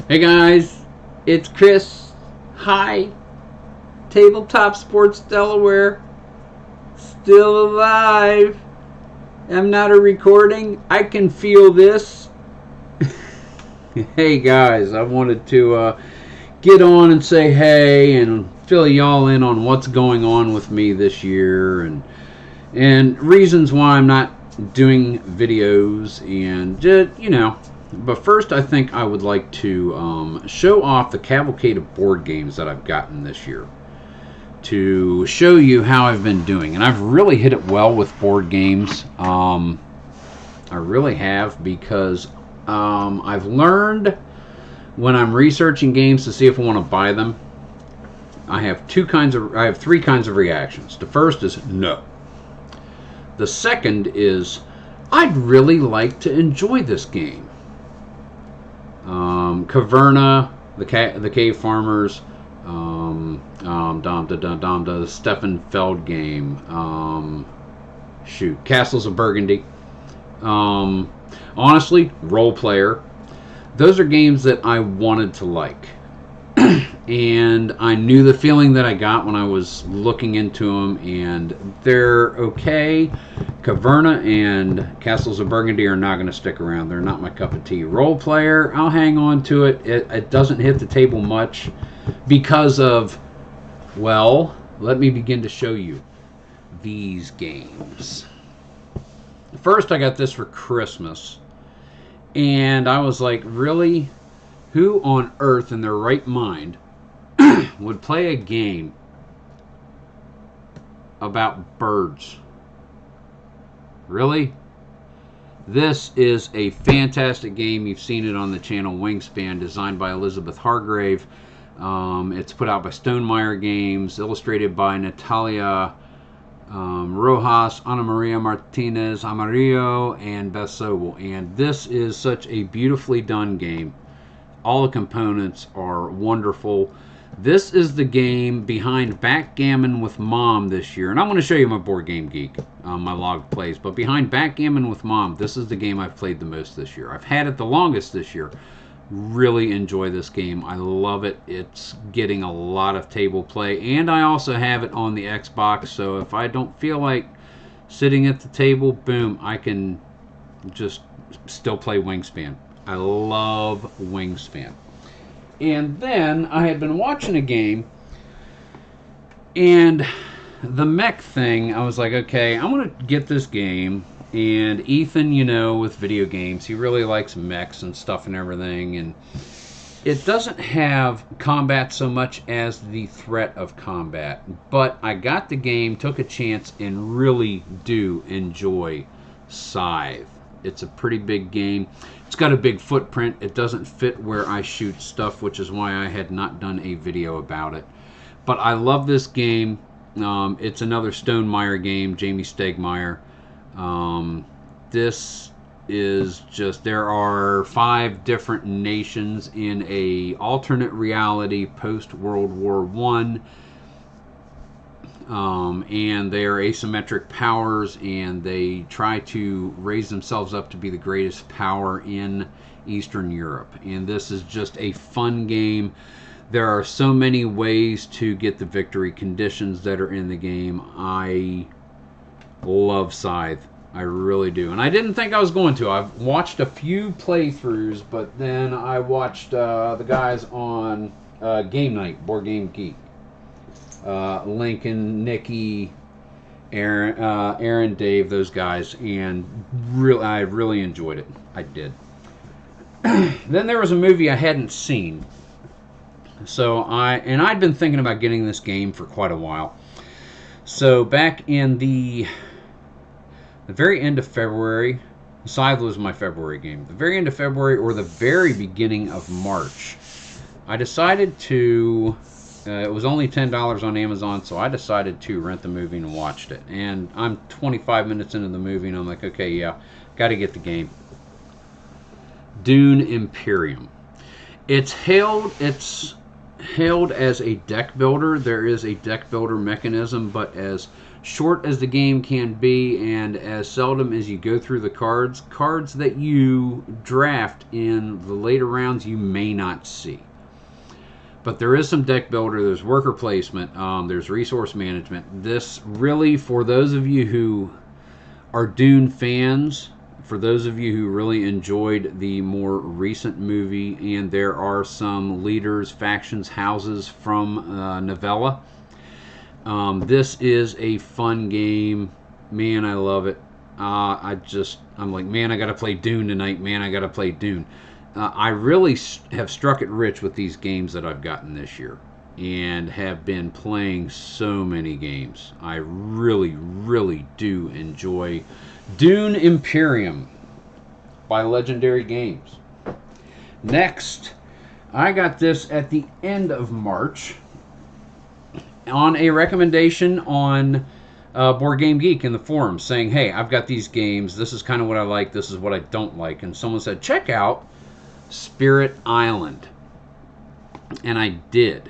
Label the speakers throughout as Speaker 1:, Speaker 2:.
Speaker 1: Hey guys, it's Chris. Hi, Tabletop Sports Delaware. Still alive. I'm not a recording. I can feel this. Hey guys, I wanted to get on and say hey and fill y'all in on what's going on with me this year and reasons why I'm not doing videos and just, But first, I think I would like to show off the cavalcade of board games that I've gotten this year to show you how I've been doing. And I've really hit it well with board games. I really have, because I've learned when I'm researching games to see if I want to buy them. I have three kinds of reactions. The first is no. The second is I'd really like to enjoy this game. Caverna, the Cave Farmers, the Stefan Feld game, Castles of Burgundy. Honestly, Role Player. Those are games that I wanted to like. And I knew the feeling that I got when I was looking into them, and they're okay. Caverna and Castles of Burgundy are not going to stick around. They're not my cup of tea. Role Player, I'll hang on to it. It doesn't hit the table much because of, well, let me begin to show you these games. First, I got this for Christmas, and I was like, really? Who on earth in their right mind would play a game about birds? Really? This is a fantastic game. You've seen it on the channel Wingspan, designed by Elizabeth Hargrave. It's put out by Stonemaier Games, illustrated by Natalia Rojas, Ana Maria Martinez Amarillo, and Beth Sobel. And this is such a beautifully done game. All the components are wonderful. This is the game behind Backgammon with Mom this year. And I'm going to show you my Board Game Geek, my log plays. But behind Backgammon with Mom, this is the game I've played the most this year. I've had it the longest this year. Really enjoy this game. I love it. It's getting a lot of table play. And I also have it on the Xbox. So if I don't feel like sitting at the table, boom, I can just still play Wingspan. I love Wingspan. And then I had been watching a game, and the mech thing, I was like, okay, I'm going to get this game. And Ethan, with video games, he really likes mechs and stuff and everything. And it doesn't have combat so much as the threat of combat. But I got the game, took a chance, and really do enjoy Scythe. It's a pretty big game. It's got a big footprint. It doesn't fit where I shoot stuff, which is why I had not done a video about it. But I love this game. It's another Stonemaier game, Jamie Stegmaier. This is just, there are 5 different nations in a alternate reality post-World War I. And they are asymmetric powers, and they try to raise themselves up to be the greatest power in Eastern Europe. And this is just a fun game. There are so many ways to get the victory conditions that are in the game. I love Scythe. I really do. And I didn't think I was going to. I've watched a few playthroughs, but then I watched the guys on Game Night, Board Game Geek. Lincoln, Nikki, Aaron, Dave, those guys, and I really enjoyed it. I did. Then there was a movie I hadn't seen, so I'd been thinking about getting this game for quite a while. So back in the very end of February, Scythe was my February game. The very end of February or the very beginning of March, I decided to. It was only $10 on Amazon, so I decided to rent the movie and watched it. And I'm 25 minutes into the movie, and I'm like, okay, yeah, got to get the game. Dune Imperium. It's hailed as a deck builder. There is a deck builder mechanism, but as short as the game can be, and as seldom as you go through the cards that you draft in the later rounds you may not see. But there is some deck builder, there's worker placement, there's resource management. This really, for those of you who are Dune fans, for those of you who really enjoyed the more recent movie, and there are some leaders, factions, houses from novella, this is a fun game. Man, I love it. I'm like, man, I gotta play Dune tonight. Man, I gotta play Dune. I really have struck it rich with these games that I've gotten this year, and have been playing so many games. I really, really do enjoy Dune Imperium by Legendary Games. Next, I got this at the end of March on a recommendation on Board Game Geek in the forums, saying, hey, I've got these games, this is kind of what I like, this is what I don't like. And someone said, check out Spirit Island. And I did.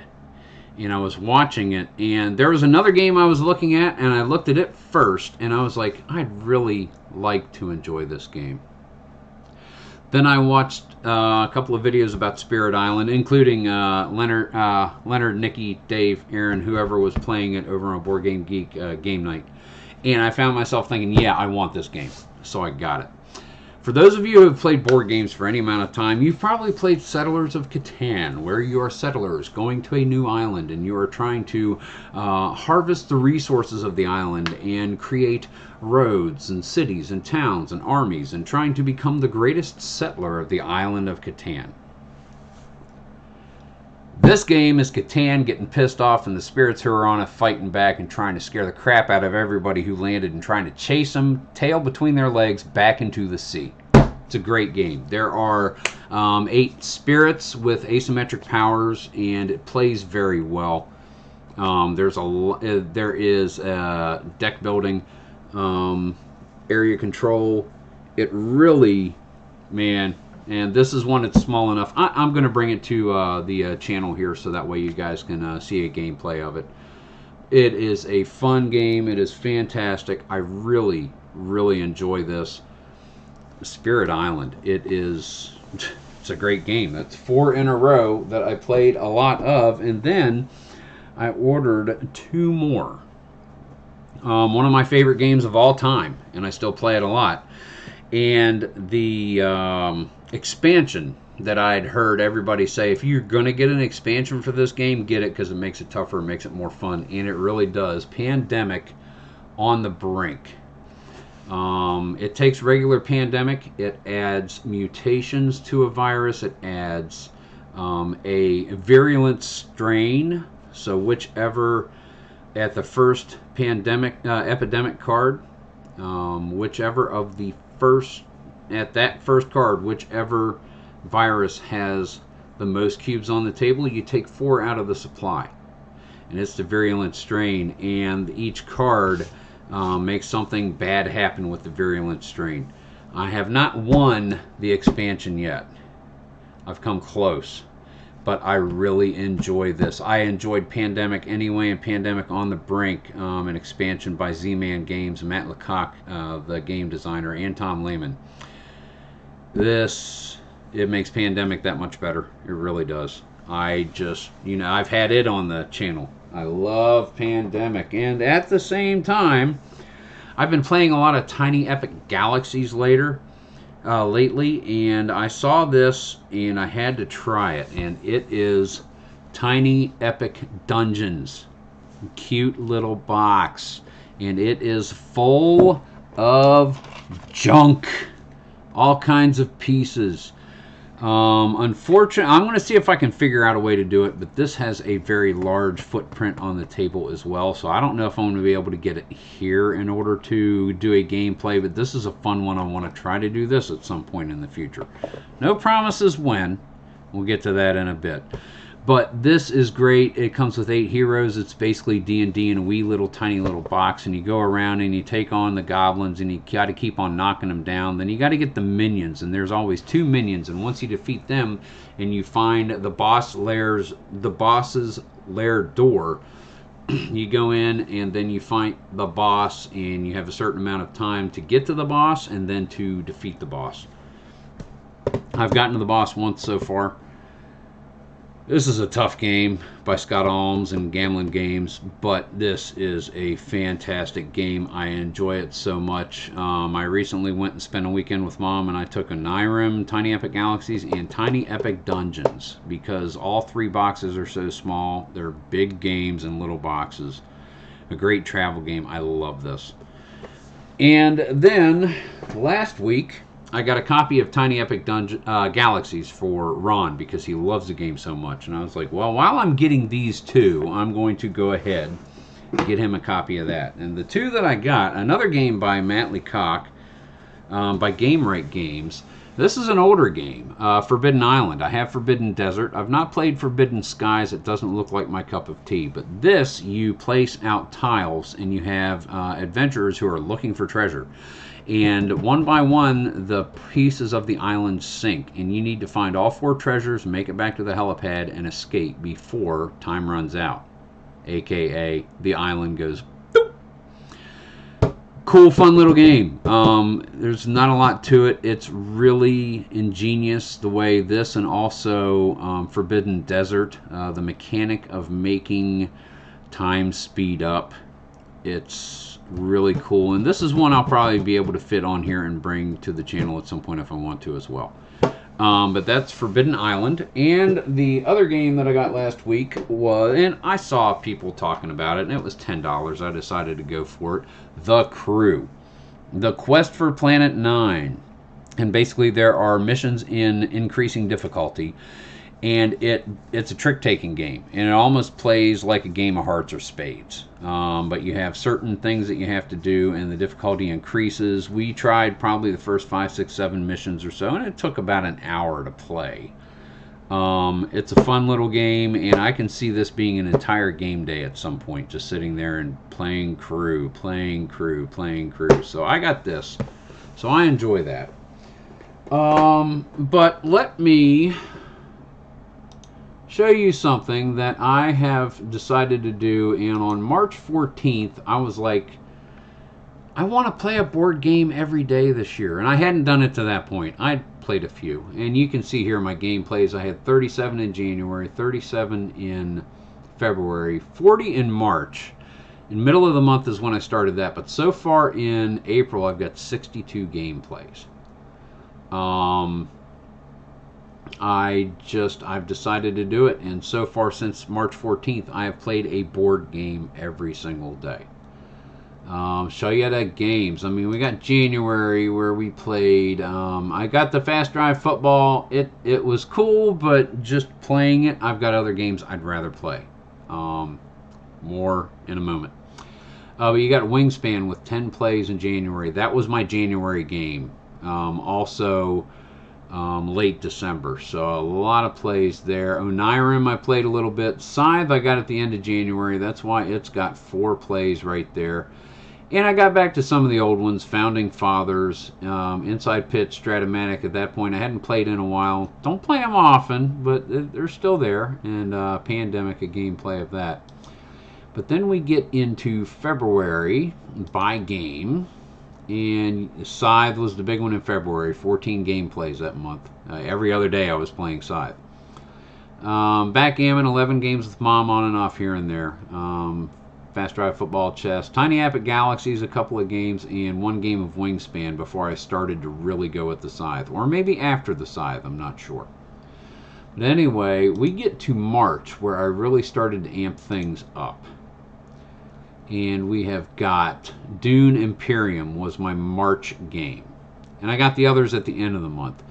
Speaker 1: And I was watching it, and there was another game I was looking at, and I looked at it first, and I was like, I'd really like to enjoy this game. Then I watched a couple of videos about Spirit Island, including Leonard, Nikki, Dave, Aaron, whoever was playing it over on Board Game Geek game night. And I found myself thinking, yeah, I want this game. So I got it. For those of you who have played board games for any amount of time, you've probably played Settlers of Catan, where you are settlers going to a new island and you are trying to harvest the resources of the island and create roads and cities and towns and armies and trying to become the greatest settler of the island of Catan. This game is Catan getting pissed off and the spirits who are on it fighting back and trying to scare the crap out of everybody who landed and trying to chase them, tail between their legs, back into the sea. It's a great game. There are 8 spirits with asymmetric powers, and it plays very well. There is deck building, area control. It really, man. And this is one that's small enough. I'm going to bring it to the channel here so that way you guys can see a gameplay of it. It is a fun game. It is fantastic. I really, really enjoy this. Spirit Island. It's a great game. That's 4 in a row that I played a lot of. And then I ordered 2 more. One of my favorite games of all time. And I still play it a lot. And the expansion that I'd heard everybody say, if you're going to get an expansion for this game, get it, because it makes it tougher, makes it more fun, and it really does. Pandemic on the Brink. It takes regular Pandemic, it adds mutations to a virus, it adds a virulent strain, so whichever at the first epidemic card, whichever of the first, at that first card, whichever virus has the most cubes on the table, you take 4 out of the supply. And it's the virulent strain, and each card makes something bad happen with the virulent strain. I have not won the expansion yet. I've come close. But I really enjoy this. I enjoyed Pandemic anyway, and Pandemic on the Brink, an expansion by Z-Man Games, Matt Lecoq, the game designer, and Tom Lehman. It makes Pandemic that much better. It really does. I've had it on the channel. I love Pandemic. And at the same time, I've been playing a lot of Tiny Epic Galaxies lately, and I saw this and I had to try it, and it is Tiny Epic Dungeons. Cute little box, and it is full of junk, all kinds of pieces. Unfortunately, I'm going to see if I can figure out a way to do it, but this has a very large footprint on the table as well, so I don't know if I'm going to be able to get it here in order to do a gameplay, but this is a fun one. I want to try to do this at some point in the future. No promises when. We'll get to that in a bit. But this is great. It comes with 8 heroes. It's basically D&D in a wee little tiny little box, and you go around and you take on the goblins, and you got to keep on knocking them down. Then you got to get the minions, and there's always 2 minions, and once you defeat them and you find the boss's lair door, You go in and then you fight the boss, and you have a certain amount of time to get to the boss and then to defeat the boss. I've gotten to the boss once so far. This is a tough game by Scott Alms and Gambling Games, but this is a fantastic game. I enjoy it so much. I recently went and spent a weekend with Mom, and I took a Nyrim, Tiny Epic Galaxies, and Tiny Epic Dungeons, because all 3 boxes are so small. They're big games in little boxes. A great travel game. I love this. And then last week, I got a copy of Tiny Epic Galaxies for Ron, because he loves the game so much. And I was like, well, while I'm getting these 2, I'm going to go ahead and get him a copy of that. And the 2 that I got, another game by Matt Leacock, by Game Right Games. This is an older game, Forbidden Island. I have Forbidden Desert. I've not played Forbidden Skies. It doesn't look like my cup of tea. But this, you place out tiles, and you have adventurers who are looking for treasure. And one by one, the pieces of the island sink, and you need to find all 4 treasures, make it back to the helipad, and escape before time runs out, aka the island goes boop. Cool, fun little game. There's not a lot to it. It's really ingenious the way this, and also Forbidden Desert, the mechanic of making time speed up. It's really cool, and this is one I'll probably be able to fit on here and bring to the channel at some point if I want to as well. But that's Forbidden Island. And the other game that I got last week was, and I saw people talking about it, and it was $10. I decided to go for it. The Crew. The Quest for Planet 9. And basically there are missions in increasing difficulty. And it's a trick-taking game, and it almost plays like a game of hearts or spades. But you have certain things that you have to do, and the difficulty increases. We tried probably the first 5, 6, 7 missions or so, and it took about an hour to play. It's a fun little game, and I can see this being an entire game day at some point, just sitting there and playing Crew, playing Crew, playing Crew. So I got this, so I enjoy that. But let me show you something that I have decided to do. And on March 14th, I was like, I want to play a board game every day this year. And I hadn't done it to that point. I'd played a few. And you can see here my game plays. I had 37 in January, 37 in February, 40 in March. In the middle of the month is when I started that. But so far in April, I've got 62 game plays. I've decided to do it, and so far since March 14th, I have played a board game every single day. Show you the games. I mean, we got January where we played. I got the Fast Drive Football. It was cool, but just playing it, I've got other games I'd rather play. More in a moment. But you got Wingspan with 10 plays in January. That was my January game. Also late December, so a lot of plays there. Onirim I played a little bit. Scythe I got at the end of January. That's why it's got 4 plays right there. And I got back to some of the old ones. Founding Fathers, Inside Pitch, Stratomatic. At that point I hadn't played in a while. Don't play them often, but they're still there. And Pandemic, a gameplay of that. But then we get into February by game. And Scythe was the big one in February. 14 gameplays that month. Every other day I was playing Scythe. Backgammon, 11 games with Mom on and off here and there. Fast Drive Football, Chess. Tiny Epic Galaxies, a couple of games, and 1 game of Wingspan before I started to really go with the Scythe. Or maybe after the Scythe, I'm not sure. But anyway, we get to March where I really started to amp things up. And we have got Dune Imperium was my March game. And I got the others at the end of the month.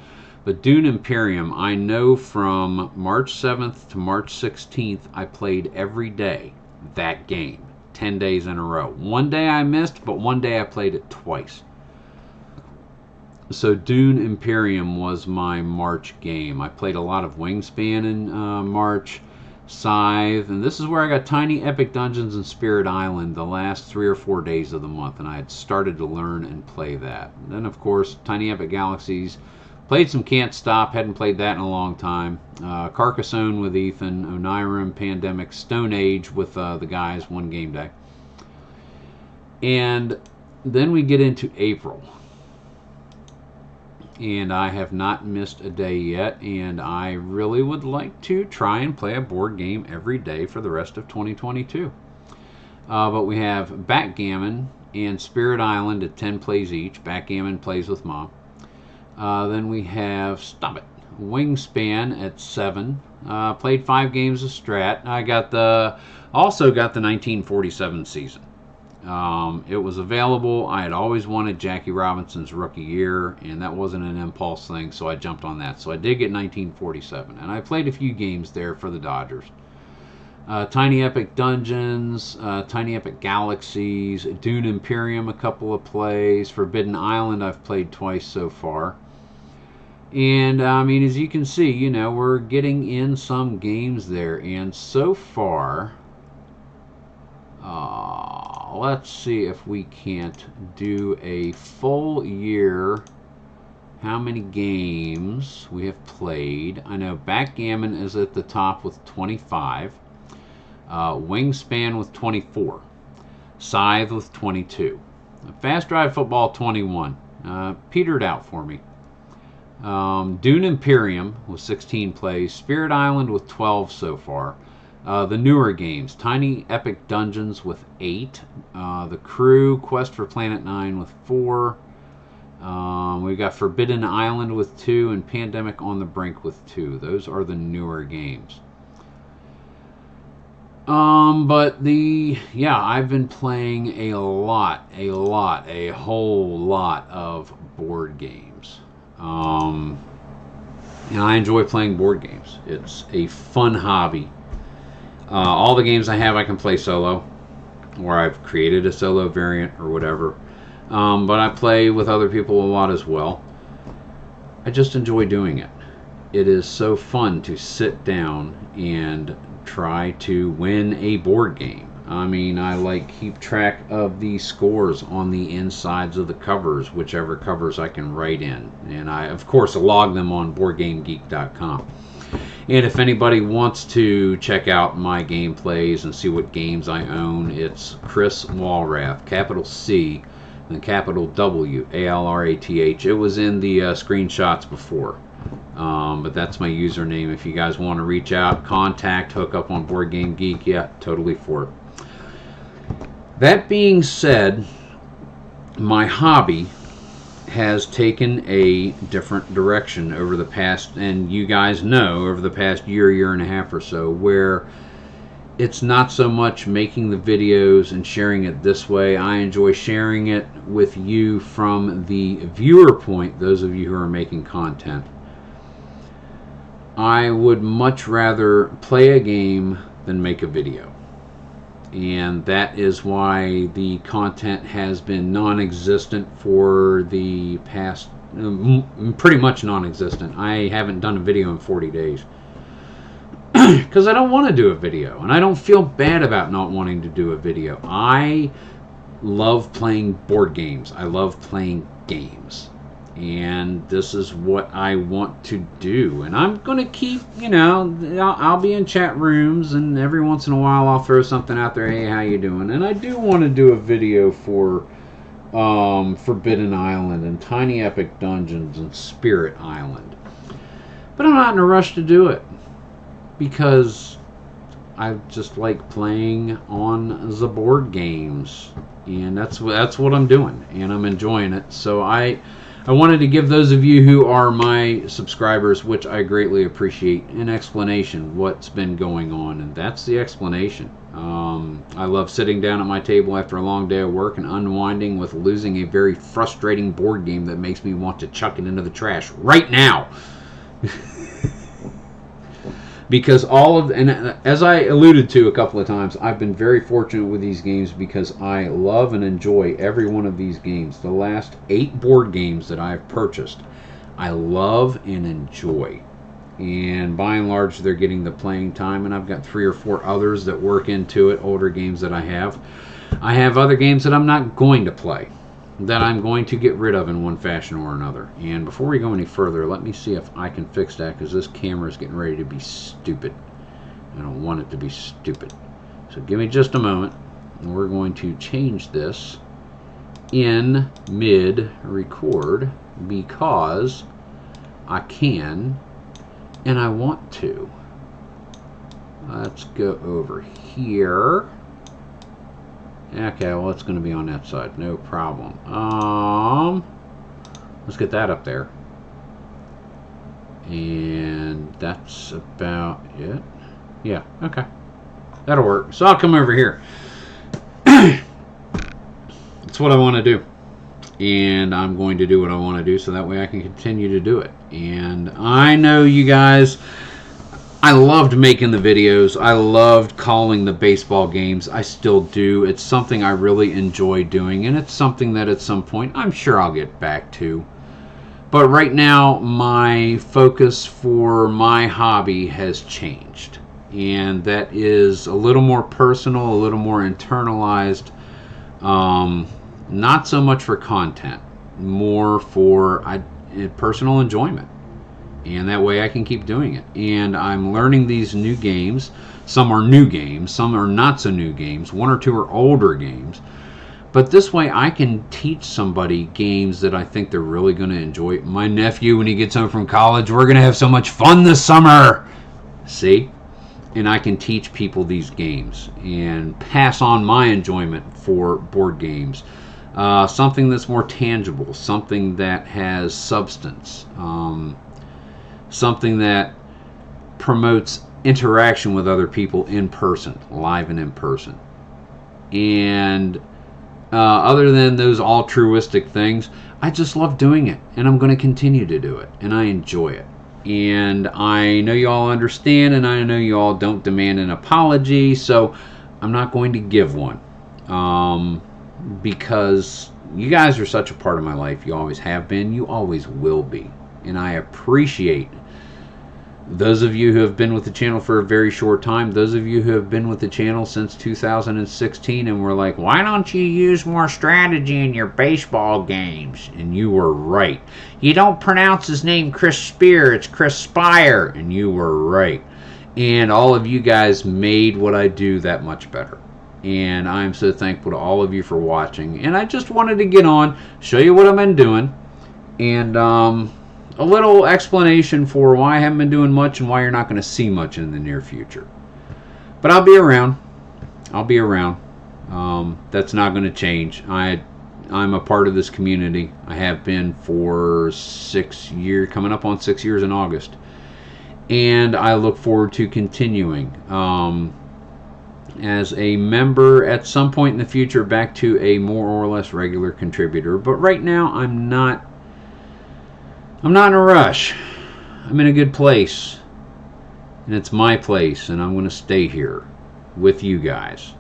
Speaker 1: But Dune Imperium, I know from March 7th to March 16th, I played every day that game. 10 days in a row. One day I missed, but one day I played it twice. So Dune Imperium was my March game. I played a lot of Wingspan in March. Scythe, and this is where I got Tiny Epic Dungeons and Spirit Island the last 3 or 4 days of the month, and I had started to learn and play that. And then of course Tiny Epic Galaxies, Played some Can't Stop, hadn't played that in a long time. Carcassonne with Ethan, Onirim, Pandemic, Stone Age with the guys, one game day. And then we get into April. And I have not missed a day yet, and I really would like to try and play a board game every day for the rest of 2022. But we have Backgammon and Spirit Island at 10 plays each. Backgammon plays with Mom. Then we have Wingspan at 7. Played 5 games of Strat. I also got the 1947 season. It was available. I had always wanted Jackie Robinson's Rookie Year, and that wasn't an impulse thing, so I jumped on that. So I did get 1947, and I played a few games there for the Dodgers. Tiny Epic Dungeons, Tiny Epic Galaxies, Dune Imperium, a couple of plays. Forbidden Island I've played twice so far. And, I mean, as you can see, you know, we're getting in some games there. And so far, let's see if we can't do a full year, how many games we have played. I know Backgammon is at the top with 25. Wingspan with 24. Scythe with 22. Fast Drive Football 21. Petered out for me. Dune Imperium with 16 plays. Spirit Island with 12 so far. The newer games. Tiny Epic Dungeons with 8. The Crew, Quest for Planet 9 with 4. We've got Forbidden Island with 2 and Pandemic on the Brink with 2. Those are the newer games. But I've been playing a whole lot of board games. And I enjoy playing board games. It's a fun hobby. All the games I have I can play solo, or I've created a solo variant or whatever. But I play with other people a lot as well. I just enjoy doing it. It is so fun to sit down and try to win a board game. I mean, I keep track of the scores on the insides of the covers, whichever covers I can write in. And I, of course, log them on BoardGameGeek.com. And if anybody wants to check out my gameplays and see what games I own, it's Chris Walrath, capital C and capital W, A-L-R-A-T-H. It was in the screenshots before. But that's my username. If you guys want to reach out, contact, hook up on Board Game Geek, yeah, totally for it. That being said, my hobby has taken a different direction over the past, and you guys know, over the past year and a half or so, where it's not so much making the videos and sharing it this way. I enjoy sharing it with you from the viewer point, those of you who are making content. I would much rather play a game than make a video. And that is why the content has been non-existent for the past, pretty much non-existent. I haven't done a video in 40 days. Because I don't want to do a video. And I don't feel bad about not wanting to do a video. I love playing board games. I love playing games. And this is what I want to do. And I'm going to keep, I'll be in chat rooms, and every once in a while I'll throw something out there, hey, how you doing? And I do want to do a video for Forbidden Island and Tiny Epic Dungeons and Spirit Island. But I'm not in a rush to do it, because I just like playing on the board games. And that's what I'm doing, and I'm enjoying it. So I wanted to give those of you who are my subscribers, which I greatly appreciate, an explanation what's been going on, and that's the explanation. I love sitting down at my table after a long day of work and unwinding with losing a very frustrating board game that makes me want to chuck it into the trash right now. Because and as I alluded to a couple of times, I've been very fortunate with these games because I love and enjoy every one of these games. The last 8 board games that I've purchased, I love and enjoy. And by and large, they're getting the playing time, and I've got 3 or 4 others that work into it, older games that I have. I have other games that I'm not going to play. that I'm going to get rid of in one fashion or another. And before we go any further, let me see if I can fix that, because this camera is getting ready to be stupid. I don't want it to be stupid. So give me just a moment, and we're going to change this in mid-record, because I can and I want to. Let's go over here. Okay, well, it's going to be on that side, no problem. Let's get that up there. And that's about it. Yeah, okay. That'll work. So I'll come over here. That's what I want to do. And I'm going to do what I want to do so that way I can continue to do it. And I know you guys, I loved making the videos. I loved calling the baseball games. I still do. It's something I really enjoy doing, and it's something that at some point I'm sure I'll get back to. But right now, my focus for my hobby has changed. And that is a little more personal, a little more internalized. Not so much for content, more for personal enjoyment. And that way I can keep doing it. And I'm learning these new games. Some are new games, some are not so new games. One or two are older games. But this way I can teach somebody games that I think they're really going to enjoy. My nephew, when he gets home from college, we're going to have so much fun this summer. See? And I can teach people these games and pass on my enjoyment for board games. Something that's more tangible, something that has substance, something that promotes interaction with other people in person, live and in person. And other than those altruistic things, I just love doing it, and I'm going to continue to do it, and I enjoy it. And I know you all understand, and I know you all don't demand an apology, so I'm not going to give one. Because you guys are such a part of my life. You always have been. You always will be. And I appreciate those of you who have been with the channel for a very short time. Those of you who have been with the channel since 2016 and were like, why don't you use more strategy in your baseball games? And you were right. You don't pronounce his name Chris Spear. It's Chris Spire. And you were right. And all of you guys made what I do that much better. And I'm so thankful to all of you for watching. And I just wanted to get on, show you what I've been doing, and a little explanation for why I haven't been doing much and why you're not going to see much in the near future. But I'll be around. I'll be around. That's not going to change. I'm a part of this community. I have been for 6 years, coming up on 6 years in August. And I look forward to continuing. As a member at some point in the future, back to a more or less regular contributor. But right now I'm not in a rush. I'm in a good place, and it's my place, and I'm going to stay here with you guys,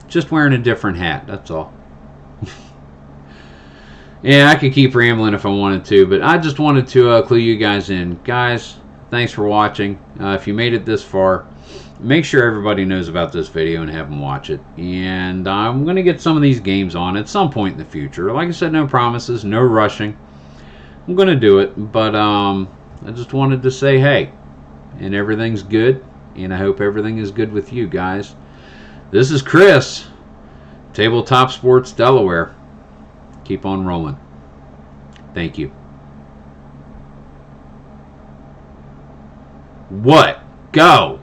Speaker 1: just wearing a different hat, that's all. Yeah, I could keep rambling if I wanted to, but I just wanted to clue you guys in. Guys, thanks for watching. If you made it this far, make sure everybody knows about this video and have them watch it. And I'm going to get some of these games on at some point in the future. Like I said, no promises, no rushing. I'm going to do it, but I just wanted to say hey, and everything's good, and I hope everything is good with you guys. This is Chris, Tabletop Sports Delaware. Keep on rolling. Thank you. What? Go!